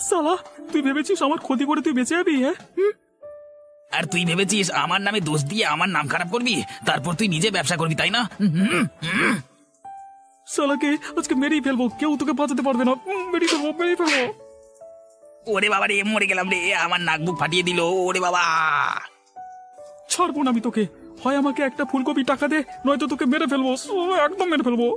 সালা, তুই ভেবেছিস আমার ক্ষতি করে তুই বেঁচে যাবি? হ্যাঁ, আর তুই ভেবেছিস আমার নামে দোষ দিয়ে আমার নাম খারাপ করবি, তারপর তুই নিজে ব্যবসা করবি, তাই না? সালাকে আজকে মেরেই ফেলবো, কেউ তোকে বাঁচাতে পারবে না। মেরেই ফেলবো, মেরেই ফেলবো। ওরে বাবা রে, মরে গেলাম রে, আমার নাক বুক ফাটিয়ে দিল। ওরে বাবা, ছাড়বো না আমি তোকে। হয় আমাকে একটা ফুলকপি টাকা দে, নয়তো তোকে মেরে ফেলবো, একদম মেরে ফেলবো।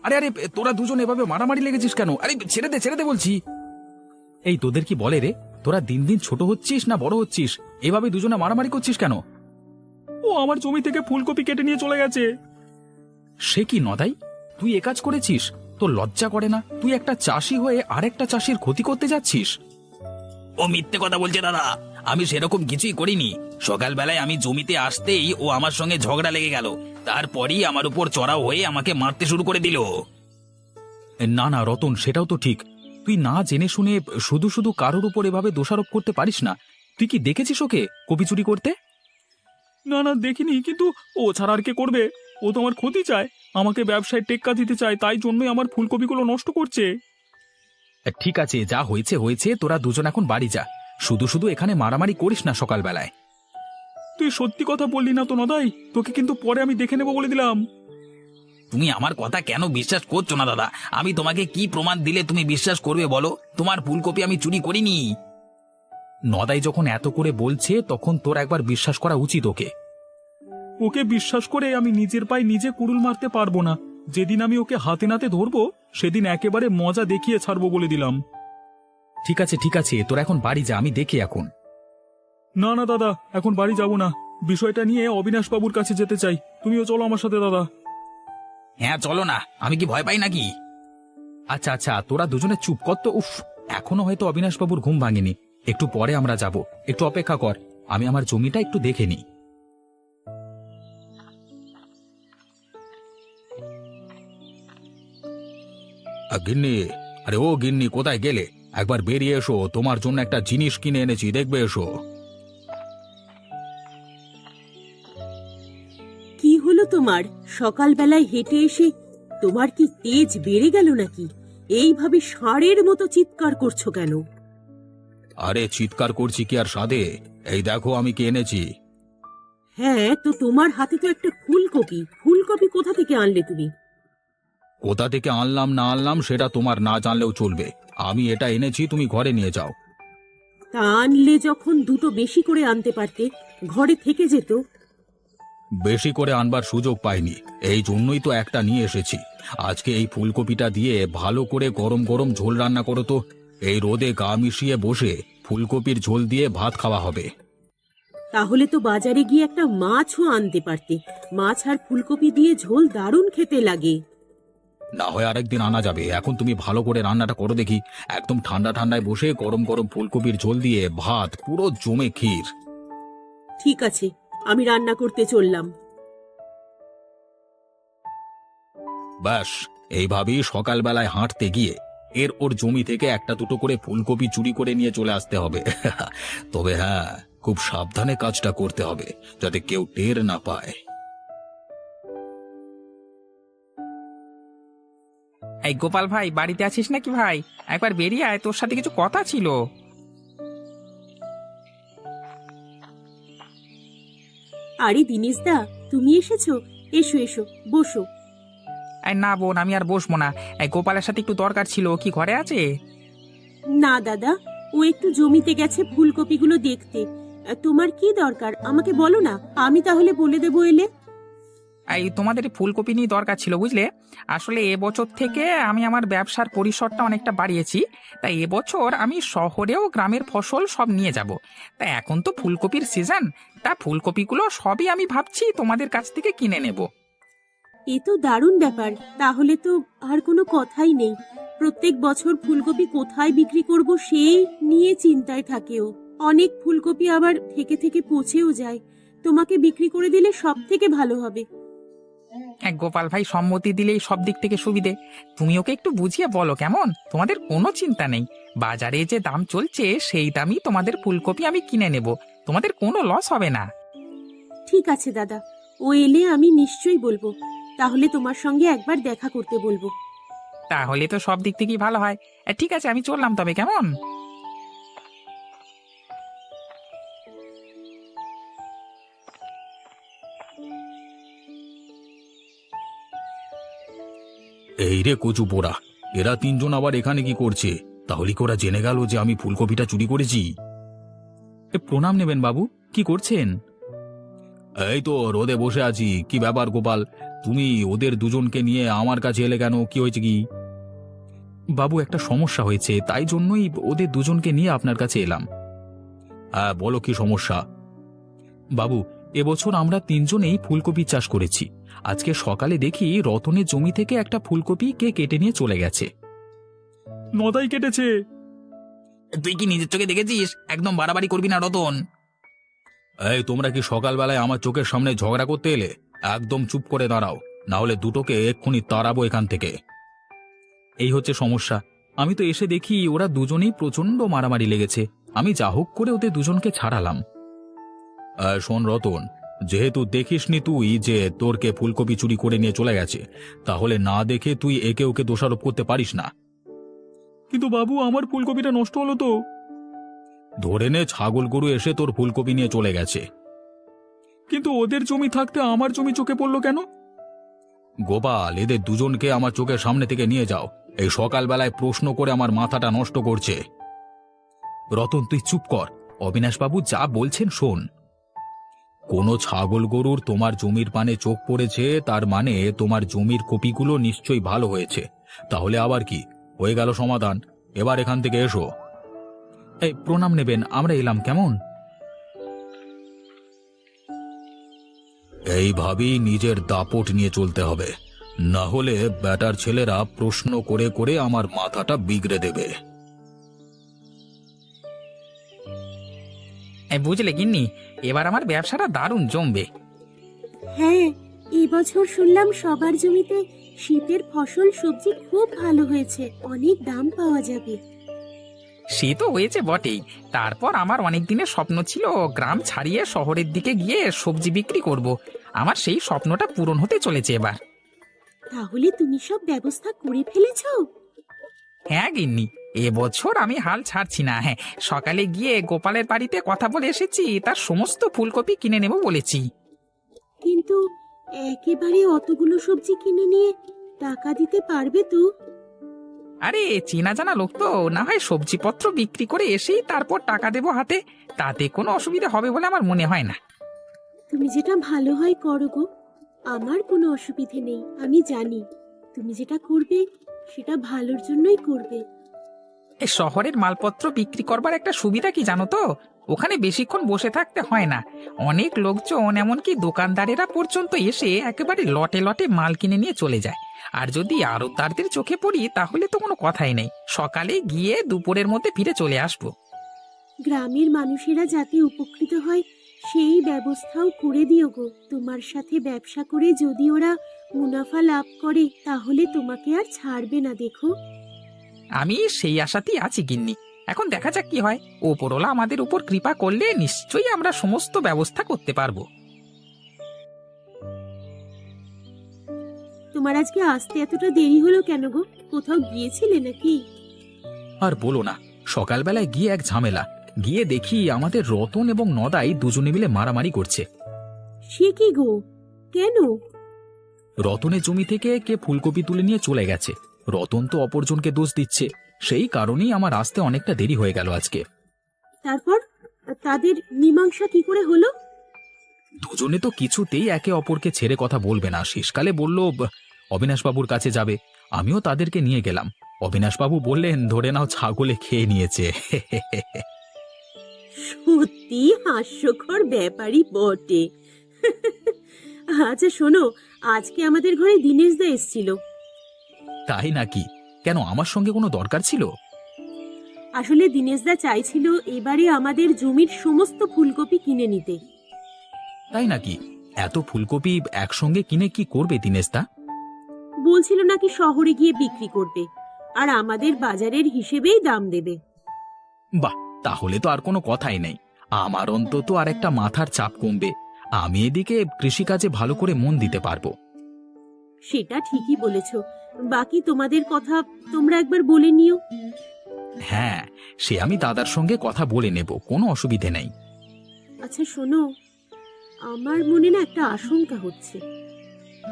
আরে আরে, তোরা দুজন এভাবে মারামারি লেগেছিস কেন? আরে ছেড়ে দে বলছি। এই তোদের কি বলে রে, তোরা দিন দিন ছোট হচ্ছিস না বড় হচ্ছিস? এভাবে দুজনে মারামারি করছিস কেন? ও আমার জমি থেকে ফুলকপি কেটে নিয়ে চলে গেছে। সে কি নদাই, তুই এ কাজ করেছিস? তোর লজ্জা করে না? তুই একটা চাষি হয়ে আরেকটা চাষির ক্ষতি করতে যাচ্ছিস। ও মিথ্যে কথা বলছে দাদা, আমি সেরকম কিছুই করিনি। সকালবেলায় আমি জমিতে আসতেই ও আমার সঙ্গে ঝগড়া লেগে গেল, তারপরই আমার উপর চড়াও হয়ে আমাকে মারতে শুরু করে দিল। না না রতন, সেটাও তো ঠিক। তুই না জেনে শুনে শুধু শুধু কারোর উপর এভাবে দোষারোপ করতে পারিস না। তুই কি দেখেছিস ওকে কপি চুরি করতে? না না, দেখিনি, কিন্তু ও ছাড়া আর কে করবে? ও তো আমার ক্ষতি চায়, আমাকে ব্যবসায় টেক্কা দিতে চায়, তাই জন্যই আমার ফুলকপিগুলো নষ্ট করছে। ঠিক আছে, যা হয়েছে হয়েছে, তোরা দুজন এখন বাড়ি যা। শুধু শুধু এখানে মারামারি করিস না সকালবেলায়। তুই সত্যি কথা বললি না তো নদাই, তোকে কিন্তু পরে আমি দেখে নেবো বলে দিলাম। তুমি আমার কথা কেন বিশ্বাস করছো না দাদা? আমি তোমাকে কি প্রমাণ দিলে তুমি বিশ্বাস করবে বলো? তোমার ফুলকপি আমি চুরি করিনি। নদাই যখন এত করে বলছে, তখন তোর একবার বিশ্বাস করা উচিত ওকে। ওকে বিশ্বাস করে আমি নিজের পায়ে নিজে কুড়ুল মারতে পারবো না। যেদিন আমি ওকে হাতে নাতে ধরবো, সেদিন একেবারে মজা দেখিয়ে ছাড়বো বলে দিলাম। ঠিক আছে, তোর এখন বাড়ি যা, আমি দেখি এখন। না না দাদা, এখন বাড়ি যাব না। বিষয়টা নিয়ে অবিনাশ বাবুর কাছে যেতে চাই, তুমিও চলো আমার সাথে দাদা। হ্যাঁ চলো না, আমি কি ভয় পাই নাকি? আচ্ছা, তোরা দুজনে চুপ কর তো। উফ, এখনো হয়তো অবিনাশবাবুর ঘুম ভাঙেনি। একটু পরে আমরা যাব, একটু অপেক্ষা কর, আমি আমার জমিটা একটু দেখে নিই। গিন্নি, আরে ও গিন্নি, কোথায় গেলে? একবার বেরিয়ে এসো, তোমার জন্য একটা জিনিস কিনে এনেছি, দেখবে এসো। কি হলো তোমার? সকালবেলায় হেঁটে এসে তোমার কি তেজ বেড়ে গেল নাকি? এইভাবে ষাঁড়ের মতো চিৎকার করছো কেন? আরে চিৎকার করছি কি আর সাধে, এই দেখো আমি কি এনেছি। হ্যাঁ, তো তোমার হাতে তো একটা ফুলকপি। ফুলকপি কোথা থেকে আনলে তুমি? কোথা থেকে আনলাম না আনলাম সেটা তোমার না জানলেও চলবে। আমি এটা এনেছি, তুমি ঘরে নিয়ে যাও। তা আনলে যখন দুটো বেশি করে আনতে পারতে, ঘরে থেকে যেত। বেশি করে আনবার সুযোগ পাইনি, এই জন্যই তো একটা নিয়ে এসেছি। আজকে এই ফুলকপিটা দিয়ে ভালো করে গরম গরম ঝোল রান্না করো তো। এই রোদে গা মিশিয়ে বসে ফুলকপির ঝোল দিয়ে ভাত খাওয়া হবে। তাহলে তো বাজারে গিয়ে একটা মাছও আনতে পারতে। মাছ আর ফুলকপি দিয়ে ঝোল দারুণ খেতে লাগে। না হয় আরেকদিন আনা যাবে, এখন তুমি ভালো করে রান্নাটা করো দেখি। একদম ঠান্ডা ঠান্ডায় বসে গরম গরম ফুলকপির ঝোল দিয়ে ভাত, পুরো জমে ক্ষীর। ঠিক আছে, আমি রান্না করতে চললাম। ব্যাস, এইভাবেই সকালবেলায় হাঁটতে গিয়ে ওর জমি থেকে একটা দুটো করে ফুলকপি চুরি করে নিয়ে চলে আসতে হবে। তবে হ্যাঁ, খুব সাবধানে কাজটা করতে হবে, যাতে কেউ টের না পায়। এই গোপাল ভাই, বাড়িতে আছিস নাকি ভাই? একবার বেরিয়ে আয়, তোর সাথে কিছু কথা ছিল। আরে দিনেশদা, তুমি এসেছো? এসো এসো, বসো। এই না বোন, আমি আর বসবো না। এই গোপালের সাথে একটু দরকার ছিল, কি ঘরে আছে? না দাদা, ও একটু জমিতে গেছে ফুলকপিগুলো দেখতে। তোমার কি দরকার আমাকে বলো না, আমি তাহলে বলে দেবো এলে। এই তোমাদের ফুলকপি নিয়ে দরকার ছিল, বুঝলে। আসলে এবছর থেকে আমি আমার ব্যবসার পরিসরটা অনেকটা বাড়িয়েছি। তাই এবছর আমি শহরেও গ্রামের ফসল সব নিয়ে যাব। তা এখন তো ফুলকপির সিজন, তা ফুলকপিগুলো সবই আমি ভাবছি তোমাদের কাছ থেকে কিনে নেব। এ তো দারুণ ব্যাপার। তাহলে তো আর কোনো কথাই নেই। প্রত্যেক বছর ফুলকপি কোথায় বিক্রি করব সেই নিয়ে চিন্তায় থাকেও। অনেক ফুলকপি আবার থেকে থেকে পচেও যায়। তোমাকে বিক্রি করে দিলে সব থেকে ভালো হবে। এক গোপাল ভাই সম্মতি দিলেই সব দিক থেকে সুবিধে। তুমি ওকে একটু বুঝিয়ে বলো কেমন। তোমাদের কোনো চিন্তা নেই, বাজারে যে দাম চলছে সেই দামই তোমাদের ফুলকপি আমি কিনে নেব, তোমাদের কোনো লস হবে না। ঠিক আছে দাদা, ও এলে আমি নিশ্চয়ই বলবো। তাহলে তোমার সঙ্গে একবার দেখা করতে বলবো। তাহলে তো সব দিক থেকেই ভালো হয়। ঠিক আছে, আমি চললাম তবে, কেমন? এই রে কচু পোড়া, এরা তিনজন আবার এখানে কি করছে? তাহলে কি ওরা জেনে গেল যে আমি ফুলকপিটা চুরি করেছি? প্রণাম নেবেন বাবু, কি করছেন? এই তো রোদে বসে আছি। কি ব্যাপার গোপাল, তুমি ওদের দুজনকে নিয়ে আমার কাছে এলে কেন? কি হয়েছে কি? বাবু, একটা সমস্যা হয়েছে, তাই জন্যই ওদের দুজনকে নিয়ে আপনার কাছে এলাম। হ্যাঁ বলো, কি সমস্যা? বাবু, এবছর আমরা তিনজনেই ফুলকপি চাষ করেছি। আজকে সকালে দেখি রতনের জমি থেকে একটা ফুলকপি কে কেটে নিয়ে চলে গেছে। নদাই কেটেছে। তুই কি নিজের চোখে দেখেছিস? একদম বাড়াবাড়ি করবি না রতন। এই তোমরা কি সকালবেলায় আমার চোখের সামনে ঝগড়া করতে এলে? একদম চুপ করে দাঁড়াও, না হলে দুটোকে এক্ষুনি তাড়াবো এখান থেকে। এই হচ্ছে সমস্যা। আমি তো এসে দেখি ওরা দুজনেই প্রচন্ড মারামারি লেগেছে। আমি যা হোক করে ওদের দুজনকে ছাড়ালাম। শোন রতন, যেহেতু দেখিসনি তুই যে তোরকে ফুলকপি চুরি করে নিয়ে চলে গেছে, তাহলে না দেখে তুই একে ওকে দোষারোপ করতে পারিস না। কিন্তু বাবু, আমার ফুলকপিটা নষ্ট হলো তো। ধরে নে ছাগল গরু এসে তোর ফুলকপি নিয়ে চলে গেছে। কিন্তু ওদের জমি থাকতে আমার জমি চোখে পড়লো কেন? গোপাল, এদের দুজনকে আমার চোখের সামনে থেকে নিয়ে যাও। এই সকালবেলায় প্রশ্ন করে আমার মাথাটা নষ্ট করছে। রতন, তুই চুপ কর। অবিনাশবাবু যা বলছেন শোন। কোনো ছাগল গরুর তোমার জমির পানে চোখ পড়েছে, তার মানে তোমার জমির কপিগুলো নিশ্চয়ই ভালো হয়েছে। তাহলে আবার কি, হয়ে গেল সমাধান। এবার এখান থেকে এসো। এই প্রণাম নেবেন, আমরা এলাম, কেমন? এইভাবেই নিজের দাপট নিয়ে চলতে হবে, না হলে ব্যাটার ছেলেরা প্রশ্ন করে করে আমার মাথাটা বিগড়ে দেবে। বুঝলে গিন্নি, এবার আমার ব্যবসাটা দারুণ জমবে। হ্যাঁ, এবছর শুনলাম সবার জমিতে শীতের ফসল সবজি খুব ভালো হয়েছে, অনেক দাম পাওয়া যাবে। সে তো হয়েছে বটেই। তারপর আমার অনেক দিনের স্বপ্ন ছিল গ্রাম ছাড়িয়ে শহরের দিকে গিয়ে সবজি বিক্রি করব। আমার সেই স্বপ্নটা পূরণ হতে চলেছে এবার। তাহলে তুমি সব ব্যবস্থা করে ফেলেছো? হ্যাঁ গিন্নি, এবছর আমি হাল ছাড়ছি না। হ্যাঁ, সকালে গিয়ে গোপালের বাড়িতে কথা বলে এসেছি, তার সমস্ত ফুলকপি কিনে নেব বলেছি। কিন্তু একেবারে অতগুলো সবজি কিনে নিয়ে টাকা দিতে পারবে তো? আরে চেনা জানা লোক তো, না হয় সবজিপত্র বিক্রি করে এসেই তারপর টাকা দেবো হাতে। তাতে কোনো অসুবিধা হবে বলে আমার মনে হয় না। তুমি যেটা ভালো হয় করো গো, আমার কোনো অসুবিধে নেই। আমি জানি তুমি যেটা করবে সেটা ভালোর জন্যই করবে। এই শহরের মালপত্র বিক্রি করবার একটা সুবিধা কি জানো তো? ওখানে বেশিক্ষণ বসে থাকতে হয় না। অনেক লোকজন, এমনকি দোকানদারেরা পর্যন্ত এসে একেবারে লটে লটে মাল কিনে নিয়ে চলে যায়। আর যদি আড়তদারদের চোখে পড়ি তাহলে তো কোনো কথাই নেই, সকালে গিয়ে দুপুরের মধ্যে ফিরে চলে আসবো। গ্রামের মানুষেরা যাতে উপকৃত হয় সেই ব্যবস্থাও করে দিও গো। তোমার সাথে ব্যবসা করে যদি ওরা মুনাফা লাভ করে তাহলে তোমাকে আর ছাড়বে না, দেখো। আমি সেই আশাতেই আছি গিন্নি। এখন দেখা যাক কি হয়। ওপরওয়ালা আমাদের উপর কৃপা করলে নিশ্চয়ই আমরা সমস্ত ব্যবস্থা করতে পারবো। তোমার আজকে আসতে এতটা দেরি হলো কেন গো? কোথাও গিয়েছিলে নাকি? আর বলো না, সকালবেলায় গিয়ে এক ঝামেলা। গিয়ে দেখি আমাদের রতন এবং নদাই দুজনে মিলে মারামারি করছে। সে কি গো, কেন? রতনের জমি থেকে কে ফুলকপি তুলে নিয়ে চলে গেছে। রতন তো অপরজনকে দোষ দিচ্ছে। সেই কারণেই আমার আসতে অনেকটা দেরি হয়ে গেল আজকে। তারপর তাদের মীমাংসা কি করে হলো? দুজনে তো কিছুতেই একে অপরকে ছেড়ে কথা বলবে না। শেষকালে বলল অবিনাশবাবুর কাছে যাবে। আমিও তাদেরকে নিয়ে গেলাম। অবিনাশবাবু বললেন, ধরে নাও ছাগলে খেয়ে নিয়েছে। সত্যি হাস্যকর ব্যাপারই বটে। আচ্ছা শোনো, আজকে আমাদের ঘরে দিনেশ দা এসেছিল। তাই নাকি? কেন, আমার সঙ্গে কোনো দরকার ছিল? আসলে দিনেশ দা চাইছিল এবারে আমাদের জমির সমস্ত ফুলকপি কিনে নিতে। তাই নাকি? এত ফুলকপি একসঙ্গে কিনে কি করবে দিনেশদা? বলছিল নাকি শহরে গিয়ে বিক্রি করবে, আর আমাদের বাজারের হিসেবেই দাম দেবে। বাহ, তাহলে তো আর কোনো কথাই নেই। আমার অন্তত আর একটা মাথার চাপ কমবে। আমি এদিকে কৃষিকাজে ভালো করে মন দিতে পারবো। সেটা ঠিকই বলেছ। বাকি তোমাদের কথা তোমরা একবার বলে নিও। হ্যাঁ, সে আমি দাদার সঙ্গে কথা বলে নেব, কোনো অসুবিধে নেই। আচ্ছা শোনো, আমার মনে না একটা আশঙ্কা হচ্ছে।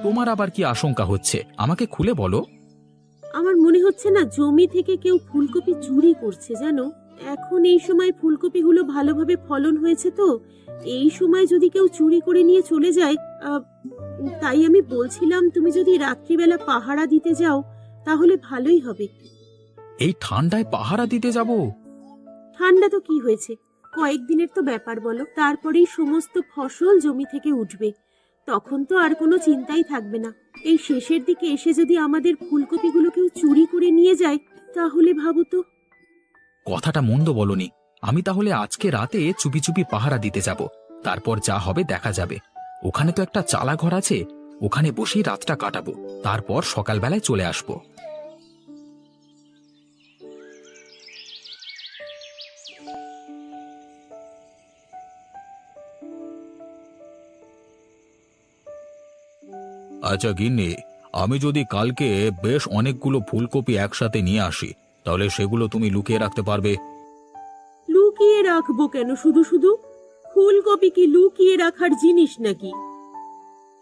তোমার আবার কি আশঙ্কা হচ্ছে, আমাকে খুলে বলো। আমার মনে হচ্ছে না জমি থেকে কেউ ফুলকপি চুরি করছে জানো। এখন এই সময় ফুলকপিগুলো ভালোভাবে ফলন হয়েছে, তো এই সময় যদি কেউ চুরি করে নিয়ে চলে যায়, তাই আমি বলছিলাম তুমি যদি রাত্রিবেলা পাহারা দিতে যাও তাহলে ভালোই হবে। এই ঠান্ডায় পাহারা দিতে যাব? ঠান্ডা তো কি হয়েছে, কয়েকদিনের তো ব্যাপার বলো, তারপরেই সমস্ত ফসল জমি থেকে উঠবে, তখন তো আর কোনো চিন্তাই থাকবে না। এই শেষের দিকে এসে যদি আমাদের ফুলকপিগুলো কেউ চুরি করে নিয়ে যায় তাহলে ভাবো তো। কথাটা মন্দ বলনি। আমি তাহলে আজকে রাতে চুপি চুপি পাহারা দিতে যাব, তারপর যা হবে দেখা যাবে। ওখানে তো একটা চালা ঘর আছে, ওখানে বসেই রাতটা কাটাবো, তারপর সকালবেলায় চলে আসবো। আচ্ছা গিন্নি, আমি যদি কালকে বেশ অনেকগুলো ফুলকপি একসাথে নিয়ে আসি, তাহলে সেগুলো তুমি লুকিয়ে রাখতে পারবে? লুকিয়ে রাখবো কেন শুধু শুধু? ফুলকপি কি লুকিয়ে রাখার জিনিস নাকি?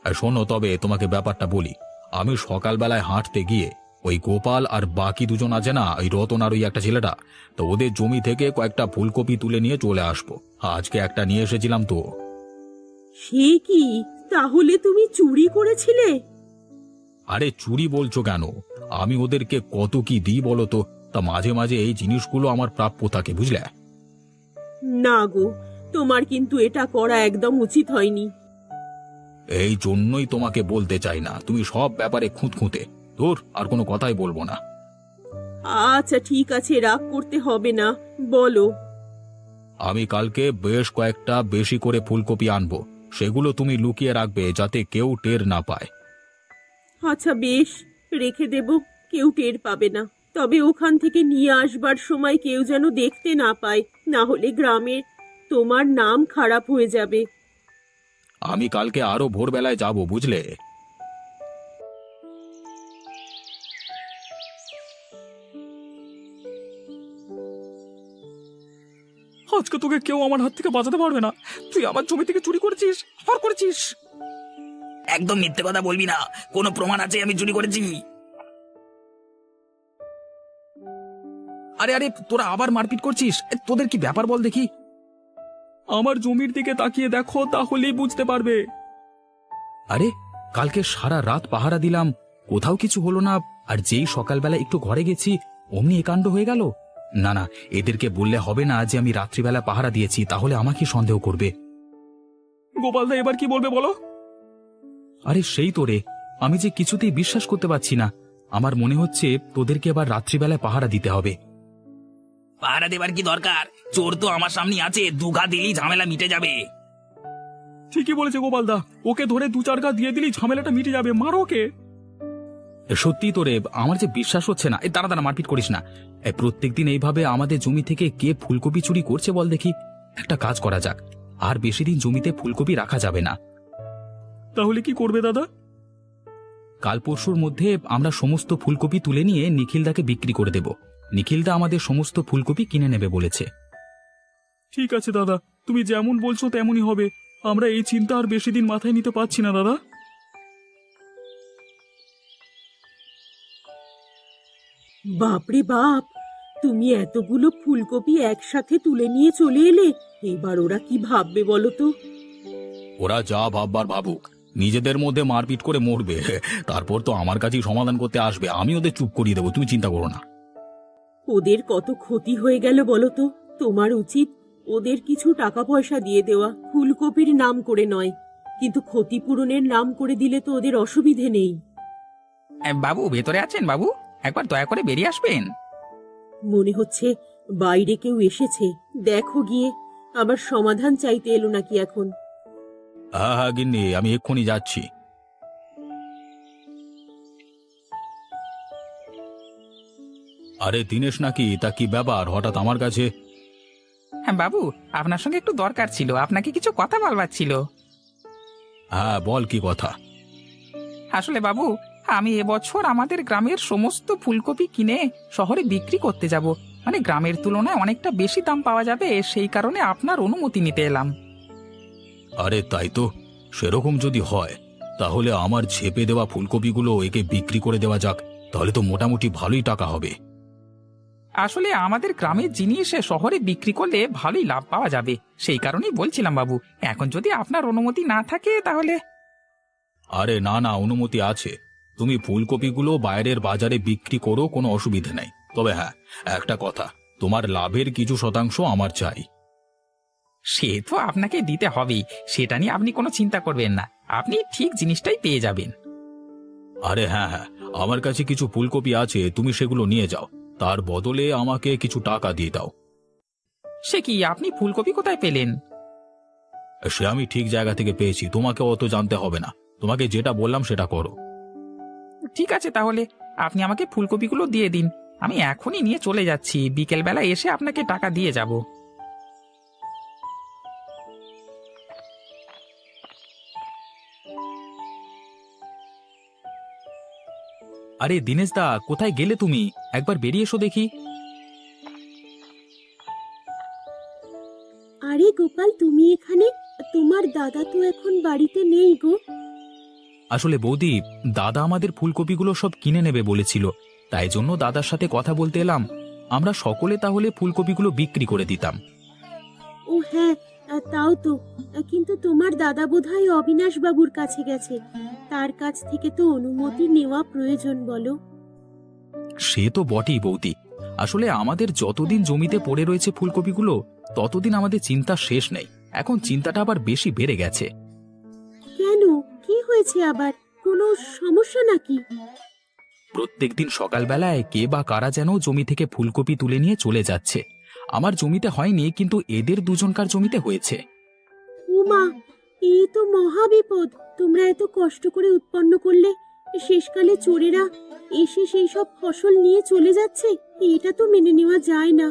আর শোনো, তবে তোমাকে ব্যাপারটা বলি। আমি সকালবেলায় হাঁটতে গিয়ে ওই গোপাল আর বাকি দুজন আছে না, ওই রতন আর ওই একটা ছেলেটা, তো ওদের জমি থেকে কয়েকটা ফুলকপি তুলে নিয়ে চলে আসবো। আজকে একটা নিয়ে এসেছিলাম তো। সে কি, তাহলে তুমি চুরি করেছিলে? আরে চুরি বলছো কেন? আমি ওদেরকে কত কি দিই বলো তো, তা মাঝে মাঝে এই জিনিসগুলো আমার প্রাপ্য থাকে, বুঝলে? না গো, তোমার কিন্তু এটা করা একদম উচিত হয়নি। এই জন্যই তোমাকে বলতে চাই না, তুমি সব ব্যাপারে খুঁতখুঁতে। তোর আর কোনো কথাই বলবো না। আচ্ছা ঠিক আছে, রাগ করতে হবে না, বলো। আমি কালকে বেশ কয়েকটা বেশি করে ফুলকপি আনবো, সেগুলো তুমি লুকিয়ে রাখবে যাতে কেউ টের না পায়। আচ্ছা বেশ, রেখে দেব, কেউ টের পাবে না। তবে ওখান থেকে নিয়ে আসবার সময় কেউ যেন দেখতে না পায়, না হলে গ্রামে তোমার নাম খারাপ হয়ে যাবে। আমি কালকে আরো ভোরবেলায় যাব, বুঝলে? আজকে তোকে কেউ আমার হাত থেকে বাঁচাতে পারবে না। তুই আমার জমি থেকে চুরি করেছিস, আর করেছিস। একদম মিথ্যে কথা বলবি না, কোনো প্রমাণ আছে আমি চুরি করেছি? আরে আরে, তোরা আবার মারপিট করছিস? তোদের কি ব্যাপার বল দেখি। আমার জমির দিকে তাকিয়ে দেখো, তাহলেই বুঝতে পারবে। আরে, কালকে সারা রাত পাহারা দিলাম, কোথাও কিছু হলো না, আর যেই সকালবেলা একটু ঘরে গেছি অমনি এ কাণ্ড হয়ে গেল। না না, এদেরকে বললে হবে না যে আমি রাত্রিবেলা পাহারা দিয়েছি, তাহলে আমাকে সন্দেহ করবে। গোপালদা এবার কি বলবে বলো? আরে সেই তো রে, আমি যে কিছুতেই বিশ্বাস করতে পারছি না। আমার মনে হচ্ছে তোদেরকে এবার রাত্রিবেলায় পাহারা দিতে হবে। পাহারা দেবার কি দরকার? চোর তো আমার সামনে আছে, দুঘা দিলেই ঝামেলা মিটে যাবে। ঠিকই বলেছে গোপালদা, ওকে ধরে দু চার গা দিয়ে দিলেই ঝামেলাটা মিটে যাবে, মারো ওকে। সত্যি তো রে, আমার যে বিশ্বাস হচ্ছে না। এই দাঁড়া দাঁড়া, মারপিট করিস না। প্রত্যেকদিন এইভাবে আমাদের জমি থেকে কে ফুলকপি চুরি করছে বল দেখি। একটা কাজ করা যাক, আর বেশি দিন জমিতে ফুলকপি রাখা যাবে না। তাহলে কি করবে দাদা? কাল পরশুর মধ্যে আমরা সমস্ত ফুলকপি তুলে নিয়ে নিখিলদাকে বিক্রি করে দেব। নিখিলদা আমাদের সমস্ত ফুলকপি কিনে নেবে বলেছে। ঠিক আছে দাদা, তুমি যেমন বলছো তেমনই হবে। আমরা এই চিন্তা আর বেশি দিন মাথায় নিতে পারছি না দাদা। বাপরে বাপ, তুমি এতগুলো ফুলকপি একসাথে তুলে নিয়ে চলে এলে, এবার ওরা কি ভাববে বলো তো? ওরা যা ভাববার ভাবুক, নিজেদের মধ্যে মারপিট করে মরবে, তারপর তো আমার কাছেই সমাধান করতে আসবে। আমি ওদের চুপ করিয়ে দেবো, তুমি চিন্তা করো না। ওদের কত ক্ষতি হয়ে গেল বলো তো। তোমার উচিত ওদের কিছু টাকা পয়সা দিয়ে দেওয়া, ফুলকপির নাম করে নয়, কিন্তু ক্ষতিপূরণের নাম করে দিলে তো ওদের অসুবিধে নেই। বাবু ভেতরে আছেন? বাবু একবার দয়া করে বেরিয়ে আসবেন। মনে হচ্ছে বাইরে কেউ এসেছে, দেখো গিয়ে। আবার সমাধান চাইতে এলো নাকি এখন? হ্যাঁ হ্যাঁ গিন্নি, আমি এক্ষুনি যাচ্ছি। আরে দিনেশ নাকি? তা কি ব্যাপার হঠাৎ আমার কাছে? হ্যাঁ বাবু, আপনার সঙ্গে একটু দরকার ছিল, আপনাকে কিছু কথা বলবার ছিল। হ্যাঁ বল, কি কথা? আসলে বাবু, আমি এবছর আমাদের গ্রামের সমস্ত ফুলকপি কিনে শহরে বিক্রি করতে যাব, মানে গ্রামের তুলনায় অনেকটা বেশি দাম পাওয়া যাবে, সেই কারণে আপনার অনুমতি নিতে এলাম। আরে তাই তো, সেরকম যদি হয় তাহলে আমার ঝেপে দেওয়া ফুলকপিগুলো একে বিক্রি করে দেওয়া যাক, তাহলে তো মোটামুটি ভালোই টাকা হবে। আসলে আমাদের গ্রামের জিনিস শহরে বিক্রি করলে ভালোই লাভ পাওয়া যাবে, সেই কারণেই বলছিলাম বাবু। এখন যদি আপনার অনুমতি না থাকে তাহলে। আরে না না, অনুমতি আছে। তুমি ফুলকপিগুলো বাইরের বাজারে বিক্রি করো, কোনো অসুবিধা নেই। তবে হ্যাঁ, একটা কথা, তোমার লাভের কিছু শতাংশ আমার চাই। সে তো আপনাকে দিতে হবেই, সেটা নিয়ে আপনি কোনো চিন্তা করবেন না, আপনি ঠিক জিনিসটাই পেয়ে যাবেন। আরে হ্যাঁ হ্যাঁ, আমার কাছে কিছু ফুলকপি আছে, তুমি সেগুলো নিয়ে যাও, তার বদলে আমাকে কিছু টাকা দিয়ে দাও। সে কি, আপনি ফুলকপি কোথায় পেলেন? সে আমি ঠিক জায়গা থেকে পেয়েছি, তোমাকে অত জানতে হবে না। তোমাকে যেটা বললাম সেটা করো। ঠিক আছে, তাহলে আপনি আমাকে ফুলকপিগুলো দিয়ে দিন, আমি এখনই নিয়ে চলে যাচ্ছি, বিকেলবেলা এসে আপনাকে টাকা দিয়ে যাব। আরে দিনেশ দা, কোথায় গেলে তুমি? একবার বেরিয়ে এসো দেখি। আরে গোপাল, তুমি এখানে? তোমার দাদা তো এখন বাড়িতে নেই গো। আসলে বৌদি, দাদা আমাদের ফুলকপিগুলো সব কিনে নেবে বলেছিল, তাই জন্য দাদার সাথে কথা বলতে এলাম। আমরা সকলে তাহলে ফুলকপিগুলো বিক্রি করে দিতাম। ও হ্যাঁ, তাও তো। কিন্তু তোমার দাদা বোধহয় অবিনাশ বাবুর কাছে গেছে, তার কাছ থেকে তো অনুমতি নেওয়া প্রয়োজন, বলো? সে তো বটেই বৌদি। আসলে আমাদের যতদিন জমিতে পড়ে রয়েছে ফুলকপিগুলো, ততদিন আমাদের চিন্তা শেষ নেই। এখন চিন্তাটা আবার বেশি বেড়ে গেছে। কেন, কি হয়েছে আবার? কোনো সমস্যা নাকি? প্রত্যেকদিন সকালবেলায় কে বা কারা যেন জমি থেকে ফুলকপি তুলে নিয়ে চলে যাচ্ছে। আমার জমিতে হয়নি, কিন্তু এদের দুজনকার জমিতে হয়েছে। উমা, এই তো মহা বিপদ। তোমরা এত কষ্ট করে উৎপন্ন করলে, শেষকালে চোরেরা এসে সেই সব ফসল নিয়ে চলে যাচ্ছে। এটা তো মেনে নেওয়া যায় না।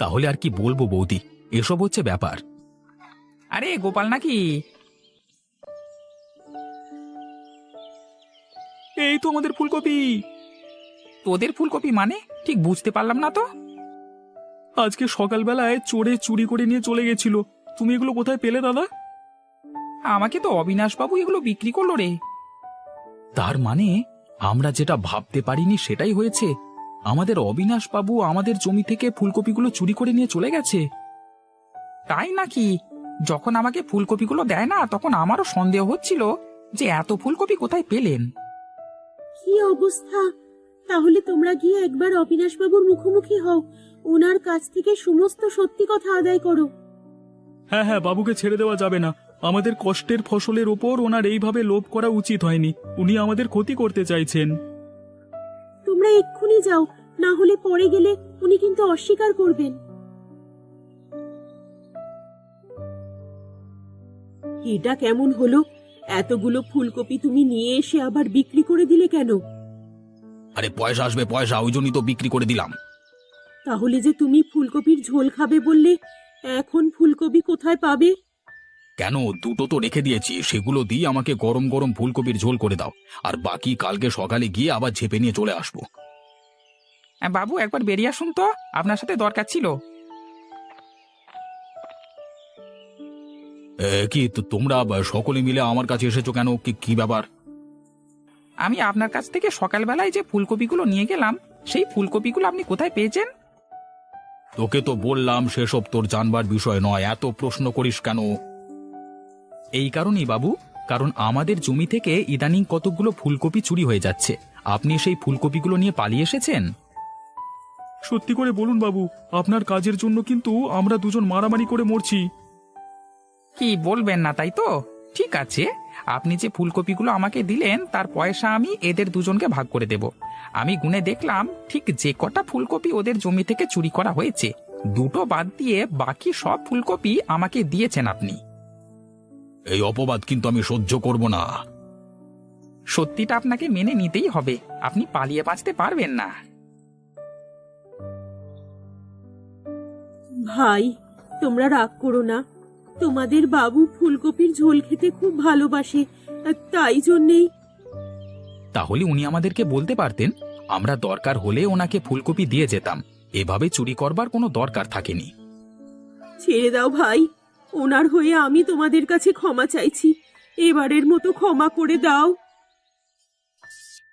তাহলে আর কি বলবো বৌদি, এসব হচ্ছে ব্যাপার। আরে গোপাল নাকি? এই তো আমাদের ফুলকপি। তোদের ফুলকপি মানে? ঠিক বুঝতে পারলাম না তো। আজকে সকালবেলায় চোরে চুরি করে নিয়ে চলে গেছিল। তুমি এগুলো কোথায় পেলে দাদা? আমাকে তো অবিনাশ বাবু এগুলো বিক্রি করলো রে। তার মানে আমরা যেটা ভাবতে পারিনি সেটাই হয়েছে। আমাদের অবিনাশ বাবু আমাদের জমি থেকে ফুলকপিগুলো চুরি করে নিয়ে চলে গেছে। তাই নাকি? যখন আমাকে ফুলকপিগুলো দেয় না, তখন আমারও সন্দেহ হচ্ছিল যে এত ফুলকপি কোথায় পেলেন। কি অবস্থা! তাহলে তোমরা গিয়ে একবার অবিনাশ বাবুর মুখোমুখি হও, ওনার কাছ থেকে সমস্ত সত্যি কথা আদায় করো। হ্যাঁ হ্যাঁ, বাবুকে ছেড়ে দেওয়া যাবে না। আমাদের কষ্টের ফসলের ওপর ওনার এইভাবে লোভ করা উচিত হয়নি। উনি আমাদের ক্ষতি করতে চাইছেন। তোমরা এক্ষুনি যাও, না হলে পরে গেলে উনি কিন্তু অস্বীকার করবেন। এটা কেমন হলো? এতগুলো ফুলকপি তুমি নিয়ে এসে আবার বিক্রি করে দিলে কেন? আরে পয়সা আসবে পয়সা, ওই জন্যই তো বিক্রি করে দিলাম। তাহলে যে তুমি ফুলকপির ঝোল খাবে বললে, এখন ফুলকপি কোথায় পাবে? কেন, দুটো তো রেখে দিয়েছি, সেগুলো দিয়ে আমাকে গরম গরম ফুলকপির ঝোল করে দাও, আর বাকি কালকে সকালে গিয়ে আবার ঝেপে নিয়ে চলে আসবো। বাবু একবার বেরিয়ে আসুন তো, আপনার সাথে দরকার ছিল। কি তোমরা সকলে মিলে আমার কাছে এসেছো কেন? কি কি ব্যাপার? আমি আপনার কাছ থেকে সকালবেলায় যে ফুলকপিগুলো নিয়ে গেলাম, সেই ফুলকপিগুলো আপনি কোথায় পেয়েছেন? তোকে তো বললাম সেসব তোর জানবার বিষয় নয়, এত প্রশ্ন করিস কেন? এই কারণেই বাবু, কারণ আমাদের জমি থেকে ইদানিং কতগুলো ফুলকপি চুরি হয়ে যাচ্ছে। আপনি সেই ফুলকপিগুলো নিয়ে পালিয়ে এসেছেন। সত্যি করে বলুন বাবু, আপনার কাজের জন্য কিন্তু আমরা দুজন মারামারি করে মরছি। কি বলবেন না, তাই তো? ঠিক আছে, আপনি যে ফুলকপিগুলো আমাকে দিলেন তার পয়সা আমি এদের দুজনকে ভাগ করে দেব। আমি গুনে দেখলাম ঠিক যে কটা ফুলকপি ওদের জমি থেকে চুরি করা হয়েছে, দুটো বাদ দিয়ে বাকি সব ফুলকপি আমাকে দিয়েছেন আপনি। এই অপবাদ কিন্তু আমি সহ্য করব না। সত্যিটা আপনাকে মেনে নিতেই হবে, আপনি পালিয়ে বাঁচতে পারবেন না। ভাই, তোমরা রাগ করো না। তোমাদের বাবু ফুলকপির ঝোল খেতে খুব ভালোবাসে, তাই জন্যেই। তাহলে উনি আমাদেরকে বলতে পারতেন, আমরা দরকার হলে ওনাকে ফুলকপি দিয়ে যেতাম। এভাবে চুরি করবার কোনো দরকার থাকেনি। ছেড়ে দাও ভাই, ওনার হয়ে আমি তোমাদের কাছে ক্ষমা চাইছি। এবারের মতো ক্ষমা করে দাও।